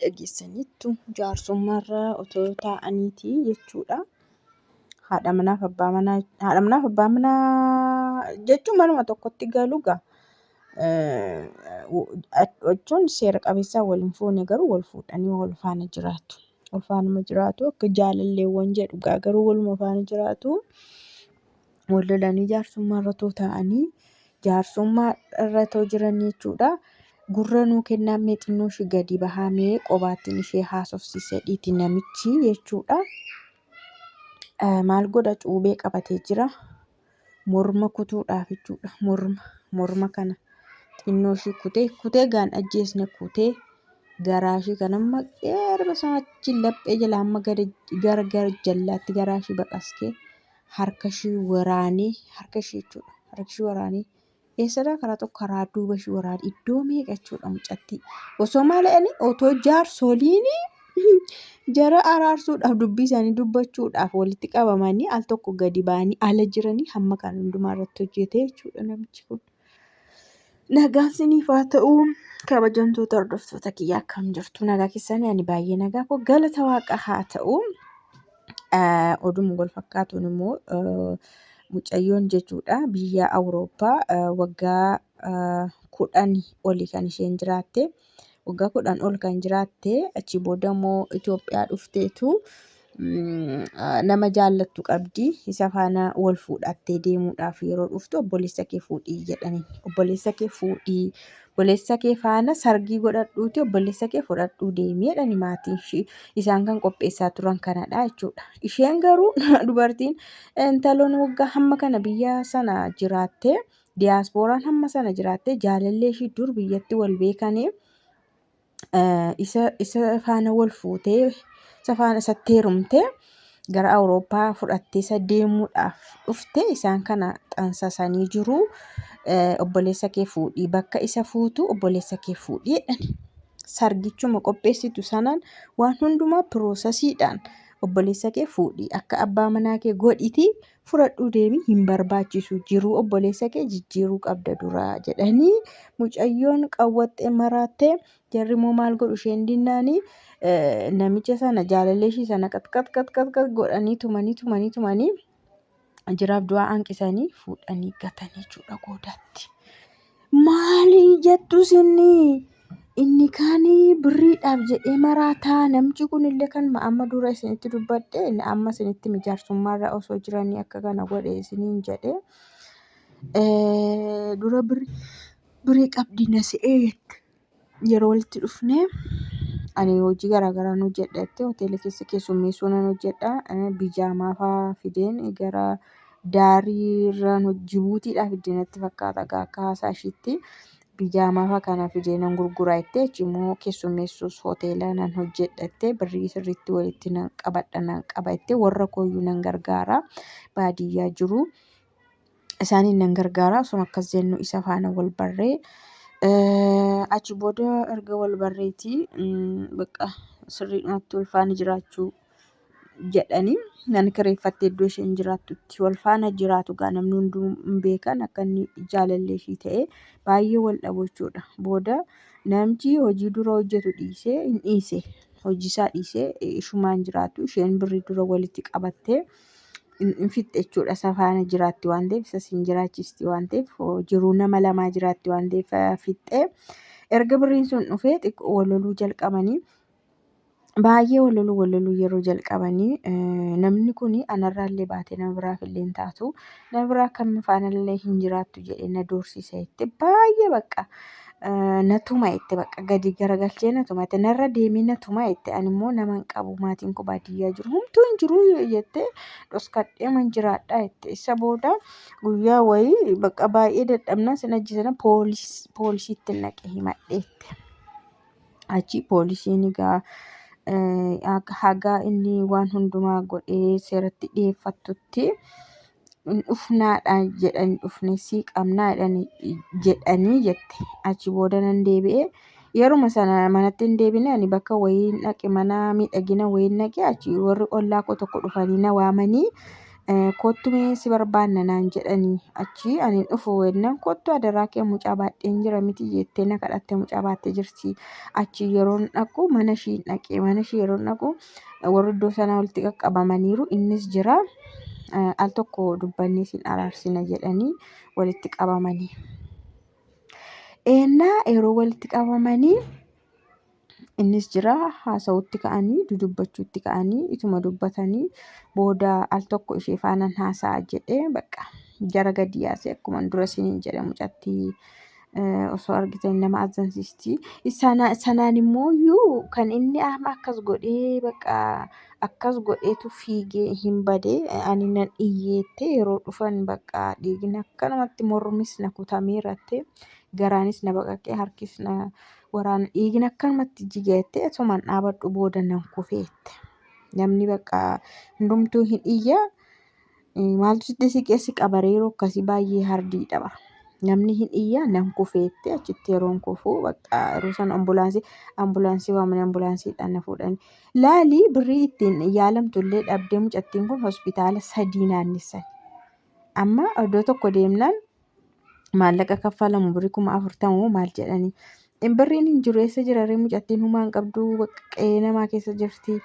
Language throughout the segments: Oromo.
dhageessaniittu jaarsummaarra otoo taa'aniitii jechuudha. Haadha manaaf abbaa manaa jechuun manuma tokkotti galu gaa. Jechuun seera qabeessaan wal hin fuune garuu wal fuudhanii wal faana jiraatu. Wal faanuma jiraatu akka jaalalleewwan jedhu gaa garuu waluma faana jiraatu. Wal lolanii jaarsummaarra otoo taa'anii jaarsummaarra otoo jiran jechuudha. Gurra nuu kennaa mee xinnoo ishee gadi bahaa mee qobaattiin ishee haasofsiisedhiiti namichi jechuudha. Maal godha cuubee qabatee jira. Morma kutuudhaaf jechuudha. Morma kana xinnoo ishee kutee gaan ajjeesne kutee garaa ishee kan amma erga sanatti laphee jala amma gara jallaatti garaa ishee baqasee harka ishee waraanee jechuudha. Harka ishee waraanee eessadhaa karaa tokko karaa duuba ishee waraanee iddoo meeqa jechuudha mucattii. Osoo maali'anii otoo jaarsoliin jara araarsuudhaaf dubbii isaanii dubbachuudhaaf walitti qabamanii al tokko gadi ba'anii ala jiranii hamma kan hundumaa irratti hojjete jechuudha namichi kun. Nagaan isiniif haa ta'u kabajamtoota hordoftoota kiyyaa akkam jirtu nagaa keessanii ani baay'ee nagaa koo galata waaqa haa ta'u. Oduma wal fakkaatuun immoo mucayyoon jechuudha biyya Awurooppaa waggaa 10 olii kan isheen jiraatte. Waggaa 10 ol kan jiraatte achi booda immoo Itoophiyaa dhufteetu nama jaallattu qabdi. Isa faana wal fuudhattee deemuudhaaf yeroo dhuftu obboleessa kee fuudhii jedhanii. Obboleessa kee fuudhii, obboleessa kee faana sargii godhadhuuti obboleessa kee fudhadhuu deemii jedhanii maatiin ishee isaan kan qopheessaa turan kanadha jechuudha. Isheen garuu dubartiin intaloon waggaa hamma kana biyya sana jiraatte diyaaspooraan hamma sana jiraatte jaalallee ishee dur biyyatti wal beekanii isa faana wal fuutee isa faana isatti heerumtee gara Awurooppaa fudhattee isa deemuudhaaf dhufte isaan kana xansasanii jiru. Obboleessa kee fuudhii bakka isa fuutu obboleessa kee fuudhii jedhani. Sargichuma qopheessitu sanaan waan hundumaa piroosesiidhaan obboleessa kee fuudhii akka abbaa manaa kee godhitii fudhadhuu deemii hin barbaachisu jiruu obboleessa kee jijjiiruu qabda duraa jedhanii mucayyoon qawwaxxee maraattee jarri immoo maal godhu isheen dinnaanii namicha sana jaalallee ishee sana qat godhanii tumanii jiraaf du'aa hanqisanii fuudhanii gatanii jechuudha goodaatti. Maali jettu inni kaanii birriidhaaf jedhee maraataa namichi kunillee kan amma dura isinitti dubbadhe amma isinitti jaarsummaarra osoo jiranii akka kana godhe isiniin jedhe dura birrii qabdi na se'ee jette. Yeroo walitti dhufnee ani hojii garaagaraan hojjedha hoteela keessa keessummeessuu nan hojjedha. Bijaamaa fa'aa fideen gara daariirraan Jibuutiidhaa fidee natti fakkaata akka haasaa isheetti. Bijaamaa fa'aa kana fidee nan gurguraa jettee immoo keessummeessuus hoteela nan hojjedha jettee birrii sirriitti walitti nan qaba jettee warra kooyyuu nan gargaara baadiyyaa jiru. Isaaniin nan gargaara osuma akkas jennu isa faana wal barree. Achi booda erga wal barreetii bakka sirriidhumatti wal faana jiraachuu jedhanii nan kireeffattee iddoo isheen jiraattutti wal faana jiraatu gaa namni hunduu hin beekan akka inni jaalallee ishee ta'e baay'ee wal dhabu jechuudha. Booda namichi hojii dura hojjetu dhiisee hin dhiise hojiisaa dhiisee ishumaan jiraatu isheen birrii dura walitti qabattee hin fixxe jechuudha. Isa faana jiraatti waan ta'eef isa siin jiraachisti waan ta'eef jiruu nama lamaa jiraatti waan ta'eef fixxee erga birriin sun dhufee xiqqoo wal loluu jalqabanii. Baay'ee wal loluu yeroo jalqabanii namni kun anarraallee baatee nama biraaf illee hin taatu nama biraa kan faanallee hin jiraattu jedhee na doorsisa jette baay'ee bakka natuma jette bakka gadi garagalchee natuma jette narra deemee natuma jette ani immoo nama hin qabu maatiin koo baadiyyaa jiru homtuu hin jiru jette dhoskadhee man jiraadha jette. Isa booda guyyaa wayii bakka baay'ee dadhabnaa sin ajjeesana poolisiitti naqee himadheette. Achi poolisiin egaa haga inni waan hundumaa godhee seeratti dhiyeeffatutti dhufnaadhaan jedhanii dhufnee sii qabnaa jedhanii jette. Achi booda nan deebi'ee yeruma sana manatti hin deebine ani bakka wayii dhaqe mana miidhagina wayii dhaqe achi warri ollaa koo tokko dhufanii na waamanii kottu mee si barbaanna naan jedhanii achi ani dhufu wennaan kottu adaraa kee mucaa baadheen jira miti jettee na kadhatte mucaa baattee jirti. Achi yeroon dhaqu mana ishii dhaqee mana ishii yeroon dhaqu warri iddoo sanaa walitti qaqqabamaniiru innis jira. Al tokko dubbannee siin araarsina jedhanii walitti qabamanii. Yeroo walitti qabamanii innis jira haasawutti ka'anii dudubbachuutti ka'anii ituma dubbatanii booda al tokko ishee faanaan haasa'a jedhee bakka jara gadi yaasee akkuma dura isiniin jedhe mucattii osoo argitan nama azzansiisti. Sanaan immoo kan inni akkas godhee bakka akkas godheetu fiigee hin badee ani nan iyyeettee yeroo dhufan bakka dhiigni akka namatti mormis na kutameeratte garaanis na baqaqee harkis na waraana dhiigni akka namatti jigeettee asumaan dhaabadhu booda nan kufeette. Namni bakka hundumtuu hin iyya maaltu sitti siqeessi qabareeroo akkasii baay'ee hardii dhaba. Namni hin iyya nan kufeette achitti yeroon kufuu bakka yeroo sana ambulaansii waamanii ambulaansiidhaan na fuudhanii. Laalii birrii ittiin yaalamtullee dhabdee mucattiin kun hospitaala 3 naannessan. Amma iddoo tokko deemnaan maallaqa kaffalamu birrii 40,000 maal jedhanii. Birriin hin jiru eessa jira ree mucattiin humaan qabdu qe'ee namaa keessa jirti.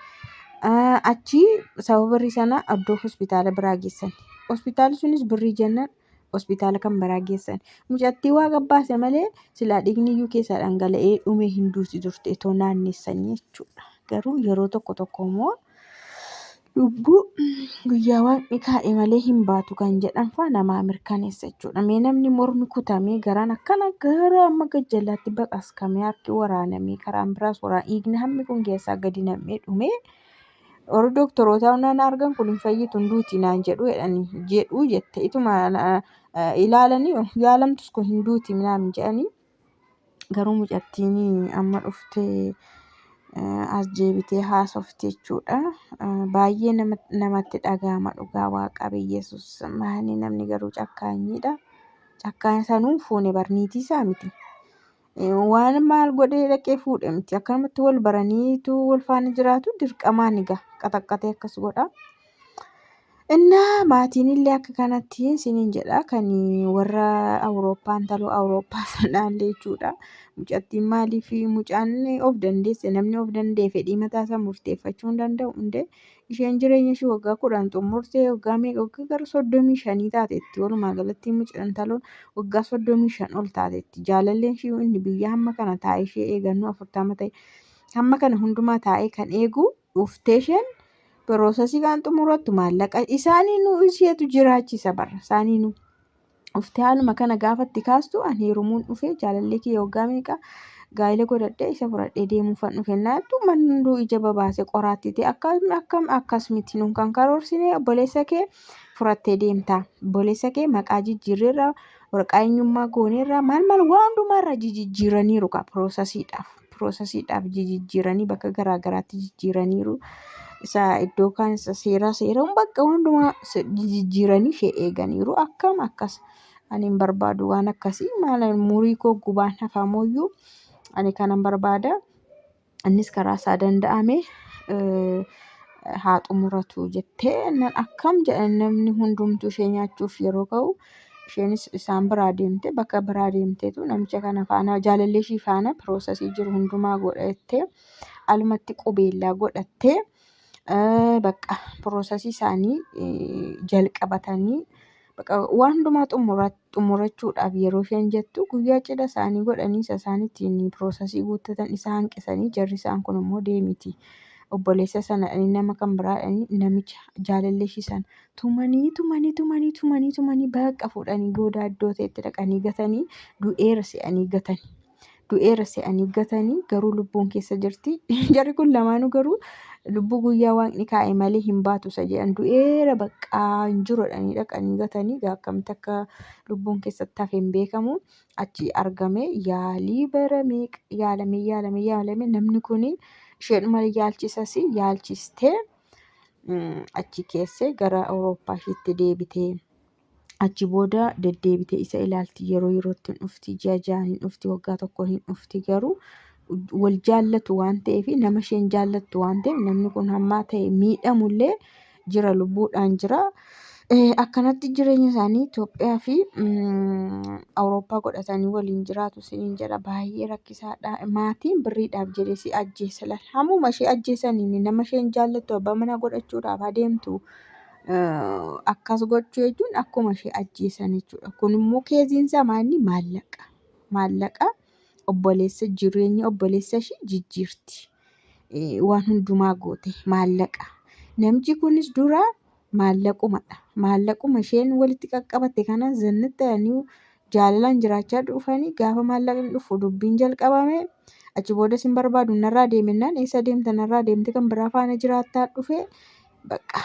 Achi sababa birrii sana iddoo hospitaala biraa geessan. Hospitaalli sunis birrii jennaan hospitaala kan biraa geessan. Mucattii waa qabbaase malee silaa dhiigni iyyuu keessaa dhangala'ee dhumee hin duuti turte itoo naannessanii jechuudha. Garuu yeroo tokko immoo lubbuu guyyaa waaqni kaa'e malee hin baatu kan jedhan fa'a namaa mirkaneessa jechuudha. Mee namni mormi kutamee garaan akkana gara amma gajjallaatti baqaskamee harki waraanamee karaan biraas dhiigni hammi kun keessaa gadi nam'ee dhumee warri dooktorootaa naan argan kun hin fayyitu hin duuti naan jedhu jette ituma ilaalanii yaalamtus kun hin duuti naan jedhanii garuu mucattiin amma dhuftee as deebitee haasofte jechuudha. Baay'ee namatti dhagahama dhugaa Waaqayyo Yesuus maali namni garuu cakkaanyiidha. Cakkaan sanuun fuune barniitii isaa miti. Waan maal godhee dhaqee fuudhe miti akkanumatti wal baraniitu wal faana jiraatu dirqamaan egaa qaxaqqatee akkas godha. Innaa maatiin illee akka kanatti isiniin jedha kan warra Awurooppaa intaloo Awurooppaa sanaallee jechuudha. Mucattiin maaliif mucaan of dandeesse namni of danda'e fedhii mataa isaa murteeffachuu hin danda'u hundee isheen jireenya ishee waggaa 10 xumurtee waggaa meeqa waggaa gara 35 taateetti walumaa galatti mucaan intaloon waggaa 35 ol taateetti jaalalleen ishee inni biyya hamma kana taa'ee ishee eegannoo 40 ta'e hamma kana hundumaa taa'ee kan eegu dhuftee isheen piroosesii kan xumurattu maallaqa isaaniinuu isheetu jiraachisa bara isaaniinuu. Dhuftee haaluma kana gaafatti kaastu ani heerumuun dhufee jaalallee kiyya waggaa meeqa gaa'ela godhadhee isa fudhadhee deemuufan dhufe naattu manduu ija babaasee qoraattii akkas miti nuun kan karoorsine obboleessa kee fudhattee deemta. Obboleessa kee maqaa jijjiirreerra waraqaa eenyummaa gooneerra maal waan hundumaarra jijjiiraniiru piroosesiidhaaf jijjiiranii bakka garaagaraatti jijjiiraniiru. Isa iddoo kaan isa seeraan bakka hundumaa jijjiiranii ishee eeganiiru akkam akkas ani hin barbaadu waan akkasii maal umurii koo gubaan hafamooyyuu ani kanan barbaada innis karaa isaa danda'ame haa xumuratu jettee akkam jedhan namni hundumtuu ishee nyaachuuf yeroo ka'u isheenis isaan biraa deemte bakka biraa deemteetu namicha kana faana jaalallee ishii faana piroosesii jiru hundumaa godhattee alumatti qubeellaa godhattee. Bakka piroosesii isaanii jalqabatanii bakka waan hundumaa xumurachuudhaaf yeroo isheen jettu guyyaa cidha isaanii godhanii isa isaaniitiin piroosesii guuttatan isa hanqisanii jarri isaan kun immoo deemiti obboleessa sana nama kan biraadhanii namicha jaalallee ishii sana tumanii bakka fuudhanii goodaa iddoo ta'etti dhaqanii gatanii du'eera se'anii gatanii garuu lubbuun keessa jirti. Jarri kun lamaanuu garuu lubbuu guyyaa waaqni kaa'e malee hin baatu isa jedhan du'eera baqqaa hin jiruudhanii dhaqanii gatanii akkamitti akka lubbuun keessatti hafe hin beekamu achi argame yaalii bara meeqa yaalame namni kun isheedhuma yaalchisas yaalchistee achi keessee gara Awurooppaa isheetti deebitee achi booda deddeebitee isa ilaalti yeroo yerootti hin dhufti ji'a ja'aan hin dhufti waggaa tokko hin dhufti garuu. Wal jaallatu waan ta'eef nama isheen jaallattu waan ta'eef namni kun hammaa ta'e miidhamullee jira lubbuudhaan jira. Akkanatti jireenya isaanii Itoophiyaa fi Awurooppaa godhatanii waliin jiraatu isiniin jedha. Baay'ee rakkisaadha. Maatiin birriidhaaf jedhee si ajjeessa laata. Hammuma ishee ajjeesaniin nama isheen jaallattu abbaa manaa godhachuudhaaf adeemtu akkas gochuu jechuun akkuma ishee ajjeesan jechuudha. Kun immoo keeziin isaa maali? Maallaqa. Maallaqa jireenya obboleessa ishee jijjiirti. Waan hundumaa goote maallaqa. Namichi kunis dura maallaqumadha. Maallaquma isheen walitti qaqqabatte kana zannatti ta'anii jaalalaan jiraachaa dhufanii gaafa maallaqni dhufu dubbiin jalqabame achi booda sin barbaadu narraa deemennaan eessa deemta narraa deemte kan biraa faana jiraattaa dhufe bakka.